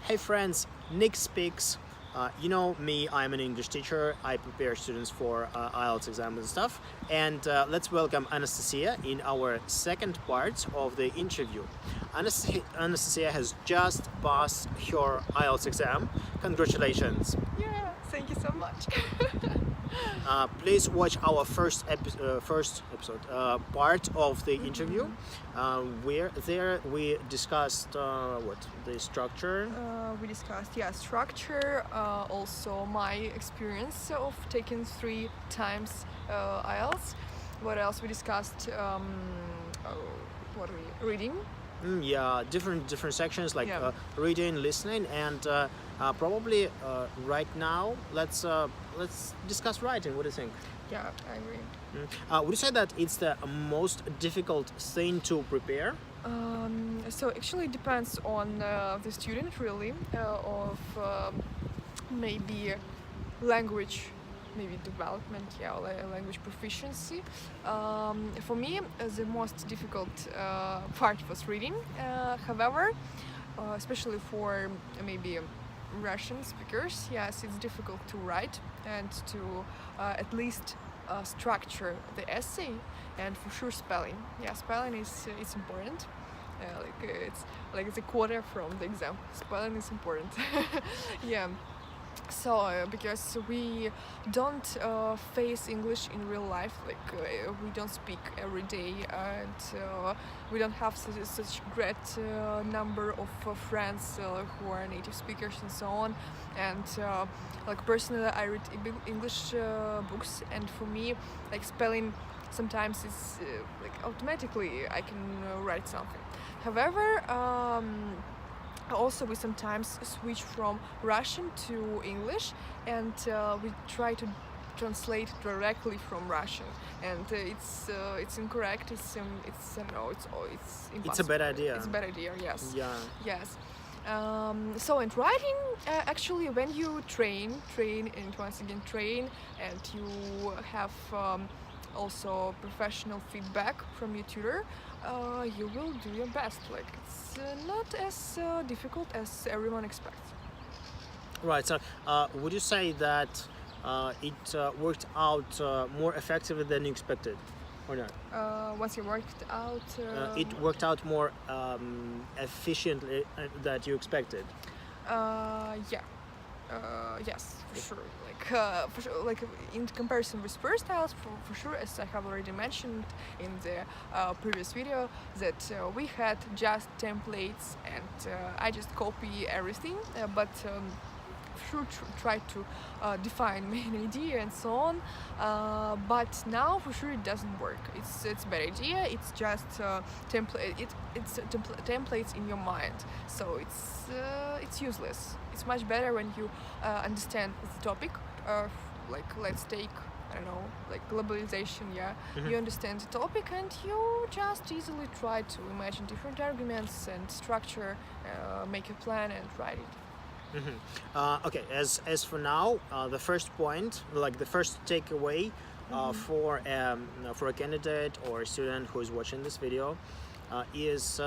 Hey friends, Nick speaks. You know me, I'm an English teacher. I prepare students for IELTS exams and stuff. And let's welcome Anastasiya in our second part of the interview. Anastasiya has just passed her IELTS exam. Congratulations. Yeah, thank you so much. Please watch our first episode part of the interview. Where there we discussed the structure. We discussed structure, also my experience of taking 3 times IELTS. What else we discussed? Reading. Different sections like Yeah. reading, listening, and probably right now let's discuss writing. What do you think? Yeah, I agree. Would you say that it's the most difficult thing to prepare? So actually it depends on the student really, of maybe language development, language proficiency. For me, the most difficult part was reading. However, especially for maybe Russian speakers, yes, it's difficult to write and to at least structure the essay, and for sure spelling. Yeah, spelling is it's important. It's like the quarter from the exam. Spelling is important. Yeah. So because we don't face English in real life, we don't speak every day, and we don't have such great number of friends who are native speakers and so on. And personally, I read English books, and for me, spelling sometimes is automatically I can write something. However, also we sometimes switch from Russian to English, and we try to translate directly from Russian, and it's incorrect. It's impossible. It's a bad idea. It's a bad idea. Yes. Yeah. Yes. So in writing, actually, when you train, and once again train, and you have also professional feedback from your tutor, you will do your best. It's not as difficult as everyone expects. Right. So, would you say that it worked out more effectively than you expected, or not? Once you worked out, It worked out more efficiently than you expected. Yes, for sure. In comparison with first IELTS, for sure, as I have already mentioned in the previous video, that we had just templates, and I just copy everything, but sure try to define main idea and so on. But now for sure it doesn't work. It's a bad idea. It's just templates in your mind, so it's useless. It's much better when you understand the topic. Let's take, I don't know, globalization. You understand the topic, and you just easily try to imagine different arguments and structure, make a plan and write it. Okay, as for now, the first point, the first takeaway for a candidate or a student who is watching this video is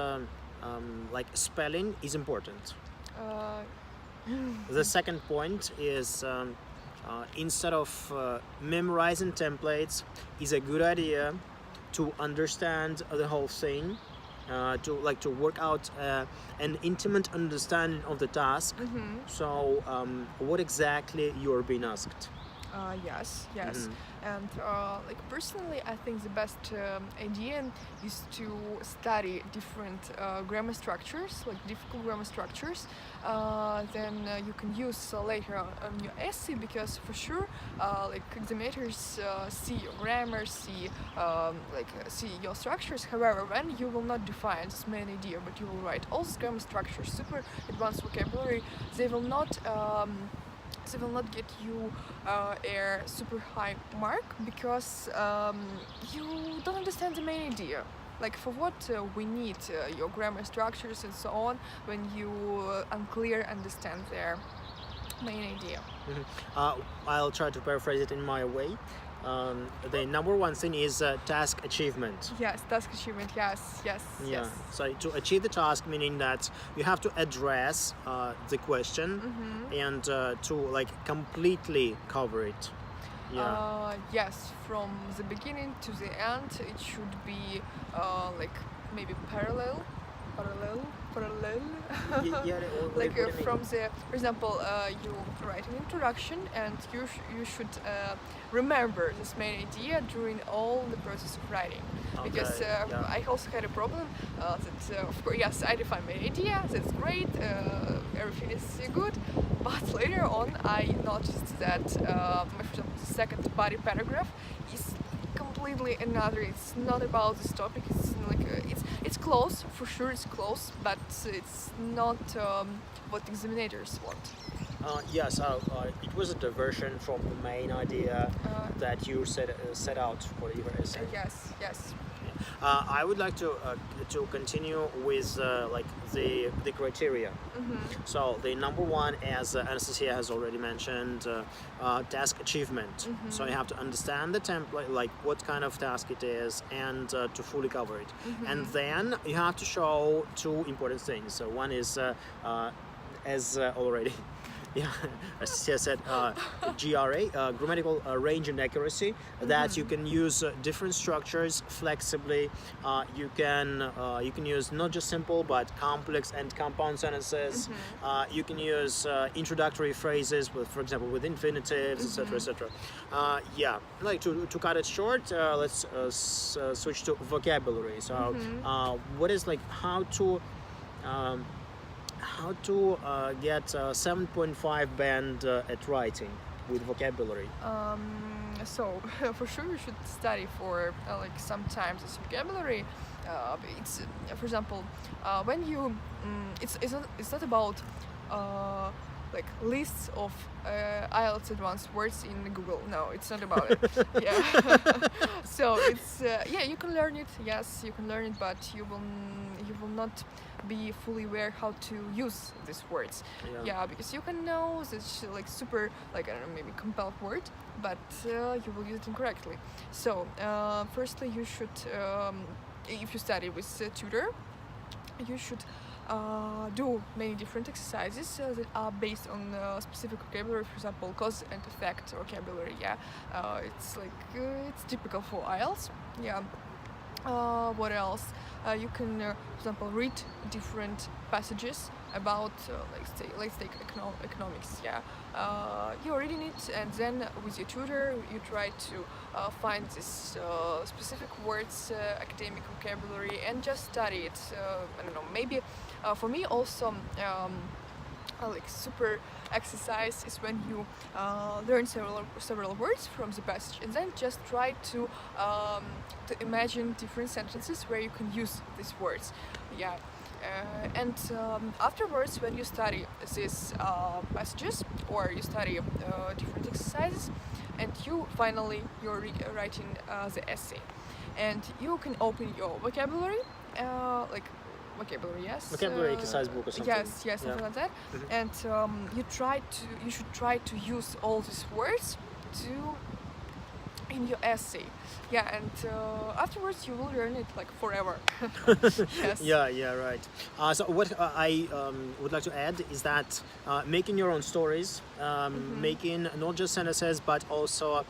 spelling is important. The second point is instead of memorizing templates, is a good idea to understand the whole thing. To work out an intimate understanding of the task. So what exactly you're being asked? Yes. And personally, I think the best idea is to study different grammar structures, difficult grammar structures. Then you can use later on your essay, because for sure, examinators see your grammar, see your structures. However, when you will not define this main idea, but you will write all these grammar structures, super advanced vocabulary, they will not get you a super high mark, because you don't understand the main idea. For what we need your grammar structures and so on, when you unclear understand their main idea. I'll try to paraphrase it in my way. the number one thing is task achievement. Yes, task achievement. Yes, yes, Yeah. yes. So to achieve the task, meaning that you have to address the question and to like completely cover it. Yeah. Yes, from the beginning to the end, it should be like maybe parallel. Yeah. Like from the, for example, you write an introduction and you should remember this main idea during all the process of writing. Because I also had a problem that of course, yes, I define my idea, that's great, everything is good, but later on I noticed that for example, the second body paragraph is completely another. It's not about this topic. It's like it's close, for sure it's close, but it's not what examinators want. Yes, it was a diversion from the main idea that you set out for your essay. Yes, yes. I would like to continue with like the criteria. So the number one, as Anastasiya has already mentioned, task achievement. So you have to understand the template, like what kind of task it is, and to fully cover it. And then you have to show two important things. So one is, as already. Yeah, as Sia said, GRA, grammatical range and accuracy, that you can use different structures flexibly. You can use not just simple but complex and compound sentences. You can use introductory phrases, with, for example, with infinitives, etc., etc. Yeah, like to cut it short, let's switch to vocabulary. So, what is like how to get 7.5 band at writing with vocabulary? So for sure you should study for like sometimes this vocabulary. It's for example when you it's not about like lists of IELTS advanced words in Google. No, it's not about it. Yeah. So it's yeah, you can learn it. Yes, you can learn it, but you will not be fully aware how to use these words. Yeah, because you can know this like super, like I don't know, maybe compelled word, but you will use it incorrectly. So firstly, you should if you study with a tutor, you should do many different exercises that are based on specific vocabulary. For example, cause and effect vocabulary. Yeah, it's like it's typical for IELTS. Yeah. What else? You can, for example, read different passages about, let's take economics. Yeah, you're reading it, and then with your tutor, you try to find this specific words, academic vocabulary, and just study it. I don't know. Maybe for me also. Like super exercise is when you learn several words from the passage and then just try to imagine different sentences where you can use these words. Yeah. And afterwards, when you study these passages or you study different exercises, and you're writing the essay, and you can open your vocabulary, like vocabulary, yes. Vocabulary exercise book or something. Yes, something like that. And you should try to use all these words in your essay. Yeah, and afterwards you will learn it like forever. Yes. Yeah, right. So what I would like to add is that making your own stories, making not just sentences but also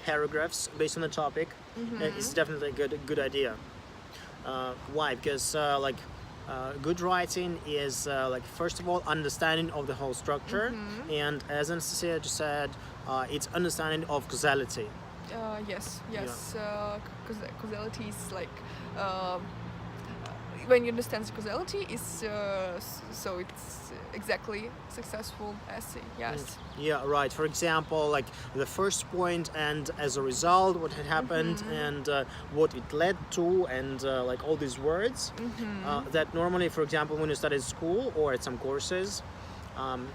paragraphs based on the topic is definitely a good idea. Why? Because good writing is like first of all understanding of the whole structure, and as Anastasiya just said, it's understanding of causality. Yes. Causality is like when you understand the causality is so it's exactly successful essay. Yes. Yeah, right. For example, like the first point and as a result what had happened and what it led to, and like all these words that normally, for example, when you study at school or at some courses,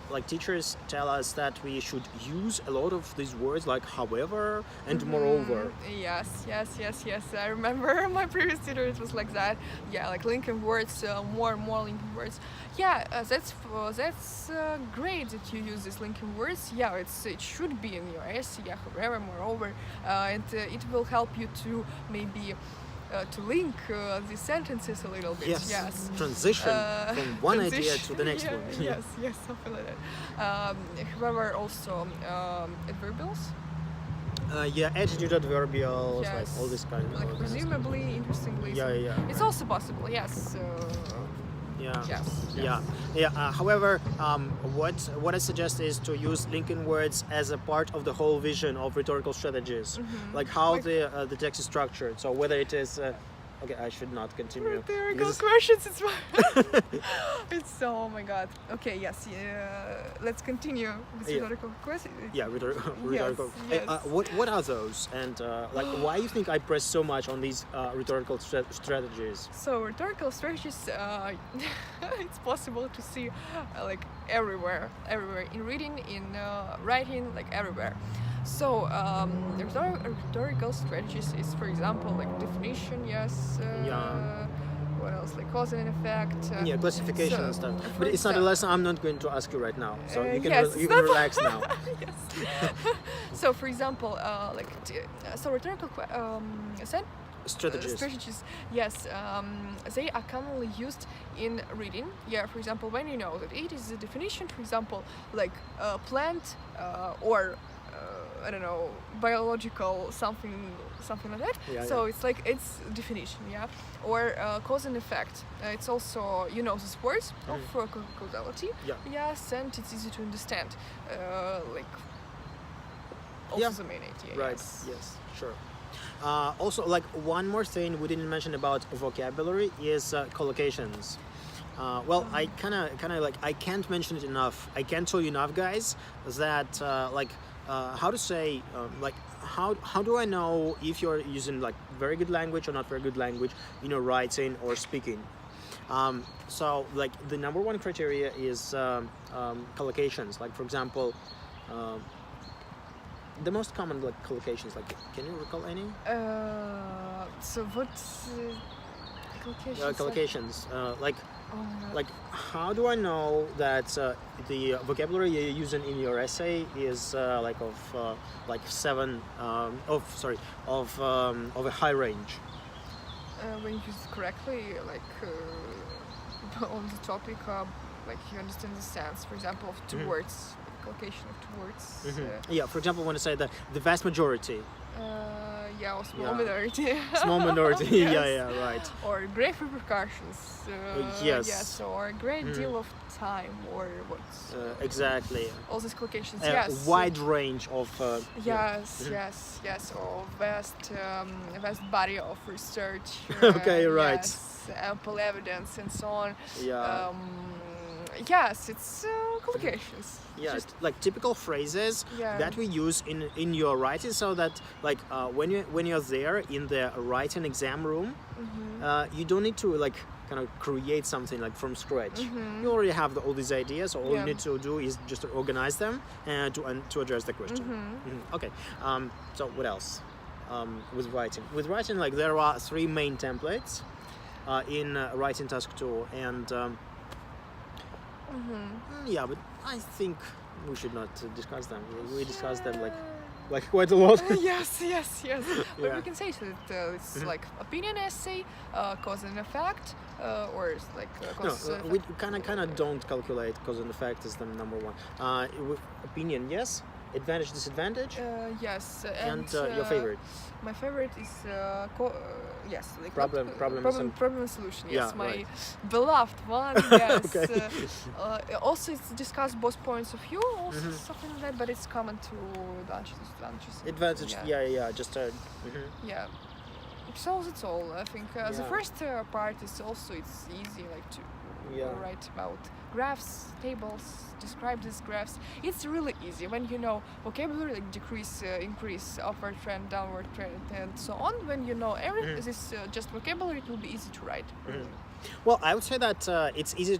like teachers tell us that we should use a lot of these words like however and moreover. Yes. I remember my previous tutor. It was like that. Yeah, like linking words, more and more linking words. Yeah, that's great that you use these linking words. Yeah, it should be in your essay. Yeah, however, moreover, and it will help you to maybe. To link the sentences a little bit. Yes. Transition from one idea to the next one. Yes, something like that. However, also adverbials. Attitude adverbials, Yes. like all this kind of. Like presumably, interestingly. Yeah. It's also possible. Yes. However, what I suggest is to use linking words as a part of the whole vision of rhetorical strategies, like how the text is structured. So whether it is okay, I should not continue. Rhetorical questions. It's oh my god. Okay, yes. Let's continue with rhetorical questions. Yeah, rhetorical. Yes. What are those? And like, why you think I press so much on these rhetorical strategies? So rhetorical strategies, it's possible to see like everywhere in reading, in writing, like everywhere. So rhetorical strategies is, for example, like definition, yes. What else? Like cause and effect. Classification and stuff. But it's not a lesson. I'm not going to ask you right now, so you can you can relax now. Yes. So, for example, rhetorical strategies, yes, they are commonly used in reading. Yeah, for example, when you know that it is a definition, for example, like plant or I don't know, biological something like that. So it's like it's definition, yeah, or cause and effect. It's also these words of causality. Yes, and it's easy to understand. Like also the main idea. Right. Yes. Sure. Also, like one more thing we didn't mention about vocabulary is collocations. I kind of like I can't mention it enough. I can't tell you enough, guys, that how to say how do I know if you're using like very good language or not very good language in your writing or speaking? So like the number one criteria is collocations. Like for example, the most common like collocations. Like, can you recall any? So what collocations? Collocations. Like, how do I know that the vocabulary you're using in your essay is seven? Of a high range. When you use it correctly, on the topic, like you understand the sense. For example, of two words, collocation of two words. For example, when I say the vast majority. Or small minority. Small minority. Yes. Right. Or grave repercussions. Yes. Yes, or a great deal of time, or what? Exactly. All these collocations. Yes. Wide range of. Yes. Or vast body of research. Okay. Right. Yes, ample evidence and so on. Yeah. Yes, it's collocations. Yeah, just like typical phrases that we use in your writing, so that like when you're there in the writing exam room, you don't need to like kind of create something like from scratch. You already have all these ideas. All you need to do is just to organize them and to address the question. Okay. So what else? With writing, like there are three main templates in writing task 2, and but I think we should not discuss them. We discussed them like quite a lot. Yes. But we can say that it's like opinion essay, cause and effect, or it's like cause. No, we kind of don't calculate cause and effect as the number one. Opinion, yes. Advantage, disadvantage. Yes. And your favorite. My favorite is problem and solution. Yes, my right. beloved one. Yes. Okay. Also, it's discussed both points of view, also something like that, but it's common to advantages. Advantage. Yeah. Just yeah. So that's all. I think the first part is also it's easy to write about graphs, tables, describe these graphs. It's really easy when you know vocabulary, like decrease, increase, upward trend, downward trend, and so on. When you know everything, this just vocabulary, it will be easy to write. Well, I would say that it's easy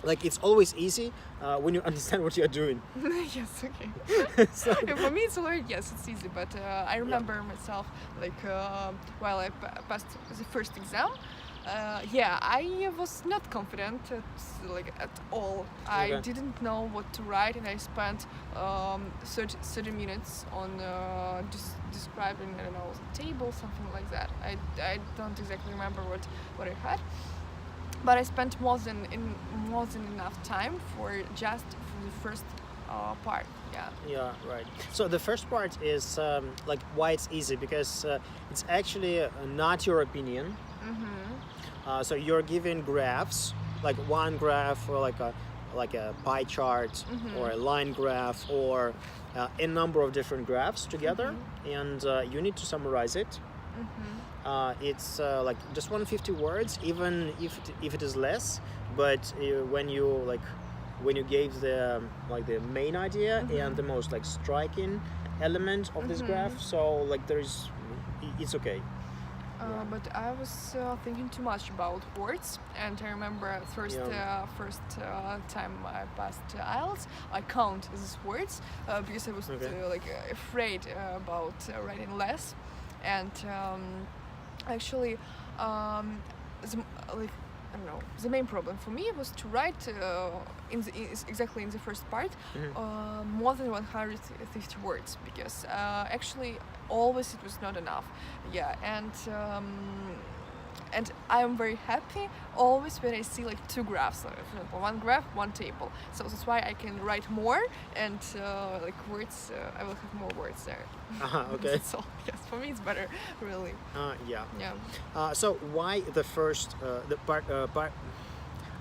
like it's always easy when you understand what you're doing. Yes, okay. So, Yeah, for me, it's already, yes, it's easy, but I remember myself, like, while I passed the first exam, yeah, I was not confident at all. I Okay. didn't know what to write, and I spent 30 minutes on describing, I don't know, a table, something like that. I don't exactly remember what I had, but I spent more than enough time for the first part. Yeah. yeah, right. So the first part is like why it's easy, because it's actually not your opinion. So you're given graphs, like one graph or like a pie chart or a line graph or a number of different graphs together, and you need to summarize it. It's like just 150 words, even if it is less. But when you gave the the main idea and the most like striking element of this graph, so like it's okay. But I was thinking too much about words, and I remember first time I passed IELTS, I count these words because I was afraid about writing less, and actually, I don't know. The main problem for me was to write exactly in the first part more than 150 words, because actually always it was not enough. Yeah, and I am very happy always when I see like two graphs, for example, one graph, one table. So that's why I can write more, and like words, I will have more words there. Okay. So yes, for me it's better, really. Yeah. Yeah. So why the first the part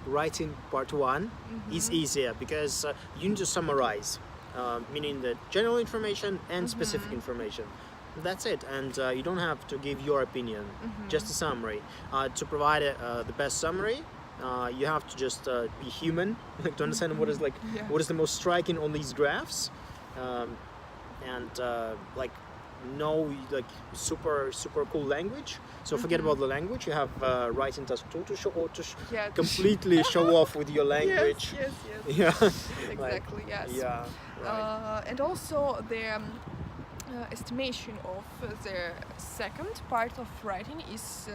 writing part one is easier, because you need to summarize, meaning the general information and specific information. That's it, and you don't have to give your opinion, just a summary. To provide the best summary, you have to just be human, like to understand what is what is the most striking on these graphs, and like know like super cool language. So forget about the language. You have writing task 2 to completely show off with your language. Yes. Yeah. Exactly. Yes. Yeah. Right. And also the estimation of the second part of writing is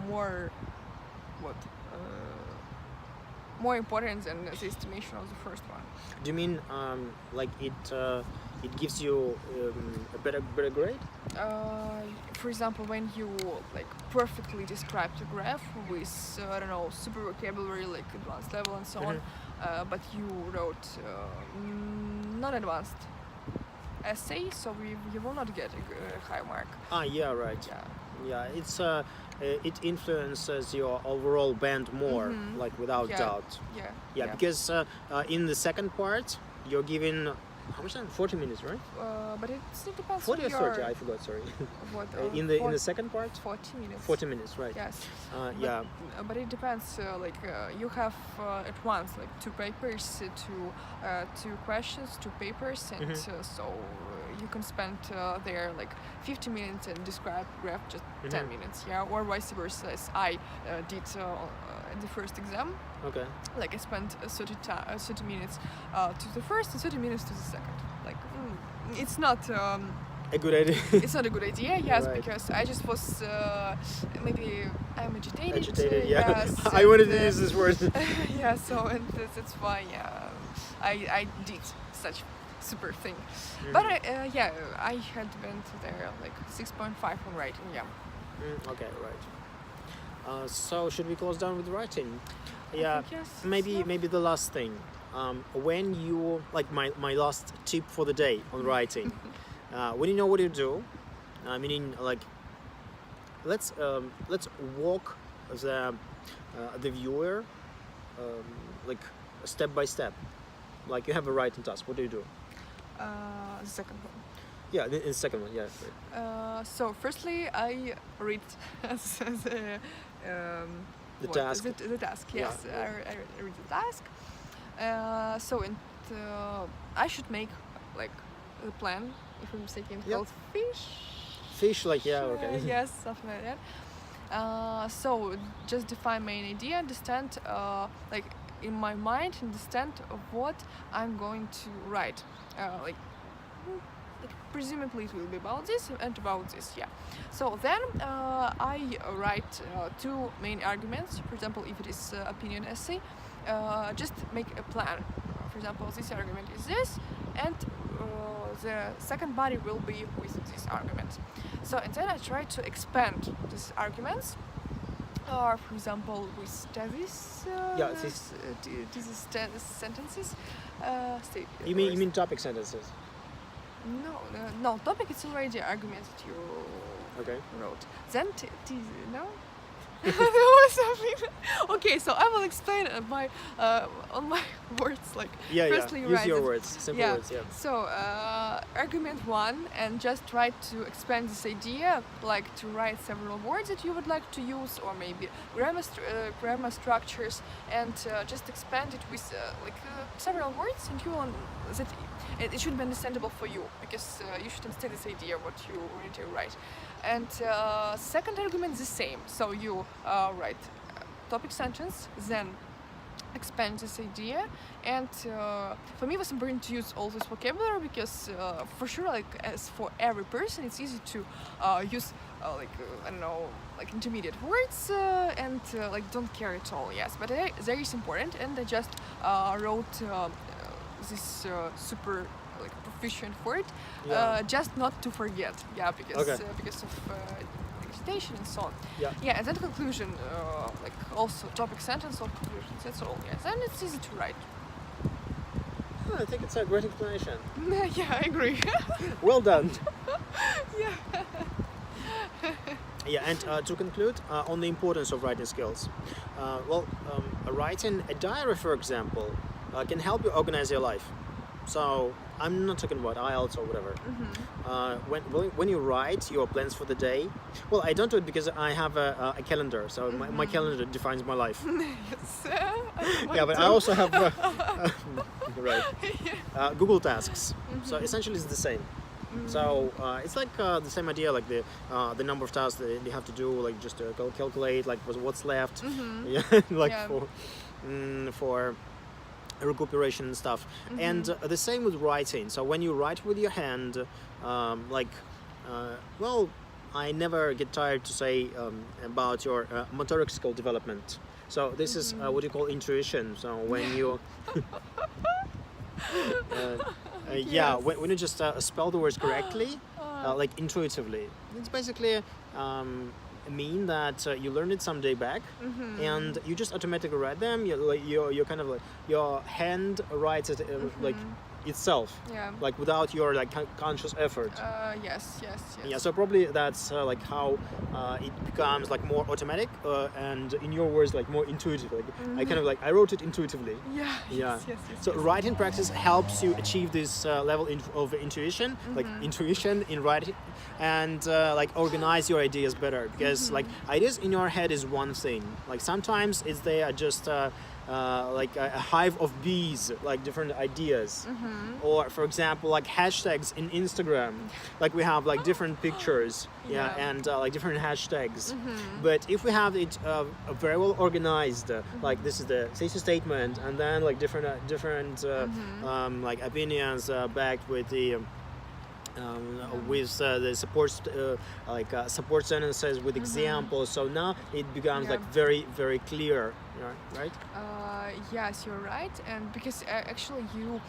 more more important than the estimation of the first one. Do you mean like it gives you a better grade? For example, when you like perfectly describe the graph with I don't know, super vocabulary like advanced level and so on, but you wrote not advanced essay, so you will not get a high mark. Yeah, right. Yeah, it's it influences your overall band more, like without doubt. Yeah, because in the second part you're given how much time? 40 minutes, right? But it depends 40 on or your 30, I forgot, sorry. what, in the second part? 40 minutes. 40 minutes, right. Yes. Yeah. But it depends, you have at once like two papers, two questions, two papers, and so you can spend there like 50 minutes and describe graph just 10 minutes, or vice versa, as I did in the first exam. Okay. Like I spent 30 minutes to the first and 30 minutes to the second. Like it's not a good idea. It's not a good idea, yes, Right. because I just was maybe I'm agitated. Agitated, yeah. Yes, I wanted to use this word. Yeah, so and that's why I did such super thing. But I had went there like 6.5 on writing. Yeah. Okay, right. So should we close down with writing? Yeah. I think yes. Maybe the last thing. When you like my last tip for the day on writing. When you know what you do, meaning like let's walk the viewer like step by step. Like you have a writing task. What do you do? The second one. Yeah, the second one. Yeah. So firstly, I read The task. The task. Yes, Yeah. I read the task. So I should make like a plan. If I'm mistaken, called fish. Fish, like okay. Yes, something like that. So just define main idea. Understand like in my mind understand what I'm going to write. Like presumably it will be about this and about this, yeah. So then I write two main arguments. For example, if it is opinion essay, just make a plan. For example, this argument is this, and the second body will be with this argument. So and then I try to expand these arguments. Or, for example, with thesis, thesis sentences. You mean topic sentences? No. Topic is already argument that you wrote. Then no. There was something. Okay, so I will explain on my words. Like firstly, you use write your it. words, simple words. Yeah. So argument one, and just try to expand this idea, like to write several words that you would like to use, or maybe grammar structures, and just expand it with several words, and you will that it should be understandable for you, because you should understand this idea what you want to write. And second argument is the same. So you write topic sentence, then expand this idea. And for me, it was important to use all this vocabulary because, for sure, like as for every person, it's easy to use I don't know, like intermediate words and like don't care at all. Yes, but there is important, and I just wrote this super proficient word, just not to forget, because of dictation and so on. And then conclusion, like also topic sentence or conclusions, that's all. Yes, and it's easy to write. I think it's a great explanation. Yeah, I agree. Well done. Yeah. And to conclude on the importance of writing skills, writing a diary, for example, can help you organize your life. So I'm not talking about IELTS or whatever. When you write your plans for the day, well, I don't do it because I have a calendar, so my calendar defines my life. Yes. But I also have Google Tasks. So essentially it's the same. So it's like the same idea, like the number of tasks that you have to do, like just to calculate like what's left, for recuperation and stuff. And the same with writing. So when you write with your hand, I never get tired to say about your motoric skill development. So this is what you call intuition. So when you when you just spell the words correctly, like intuitively, it's basically mean that you learned it some day back, and you just automatically write them. You're kind of like your hand writes it like itself, like without your like conscious effort. Yes. Yeah, so probably that's like how it becomes like more automatic, and in your words like more intuitive. Like I wrote it intuitively. Yes. So writing practice helps you achieve this level of intuition, like intuition in writing, and like organize your ideas better, because like ideas in your head is one thing. Like sometimes they are just like a hive of bees, like different ideas. Or for example, like hashtags in Instagram, like we have like different pictures, and like different hashtags. But if we have it very well organized, like this is the thesis statement, and then like different like opinions backed with the the support sentences with examples. So now it becomes like very, very clear, right? Yes, you're right. And because actually you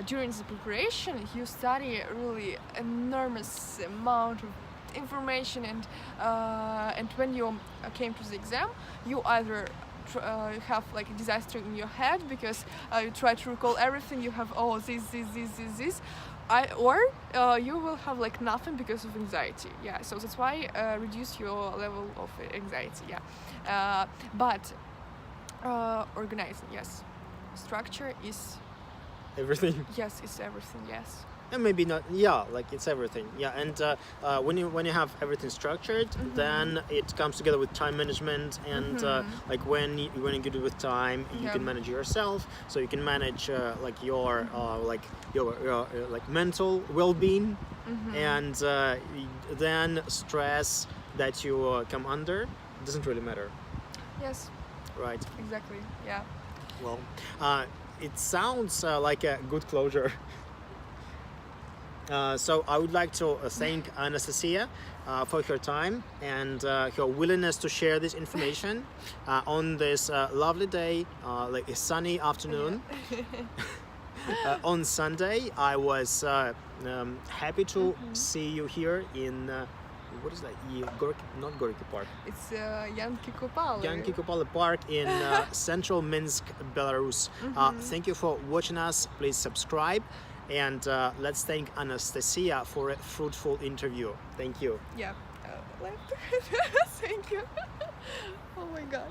during the preparation you study really enormous amount of information, and when you came to the exam, you either have like a disaster in your head because you try to recall everything. You have this. Or you will have like nothing because of anxiety. So that's why reduce your level of anxiety. But organizing, yes. Structure is everything. Yes, it's everything. Yes. And maybe not. Like it's everything. And when you have everything structured, then it comes together with time management, and like when you do it with time, you can manage yourself. So you can manage like your like mental well-being, and then stress that you come under doesn't really matter. Yes. Right. Exactly. Yeah. Well, it sounds like a good closure. So I would like to thank Anastasiya for her time and her willingness to share this information on this lovely day, like a sunny afternoon. On Sunday, I was happy to see you here in what is that? Not Gorky Park. It's Yanki Kopali. Yanki Kopali Park in central Minsk, Belarus. Thank you for watching us. Please subscribe. And let's thank Anastasiya for a fruitful interview. Thank you. Yeah. Thank you. Oh my God.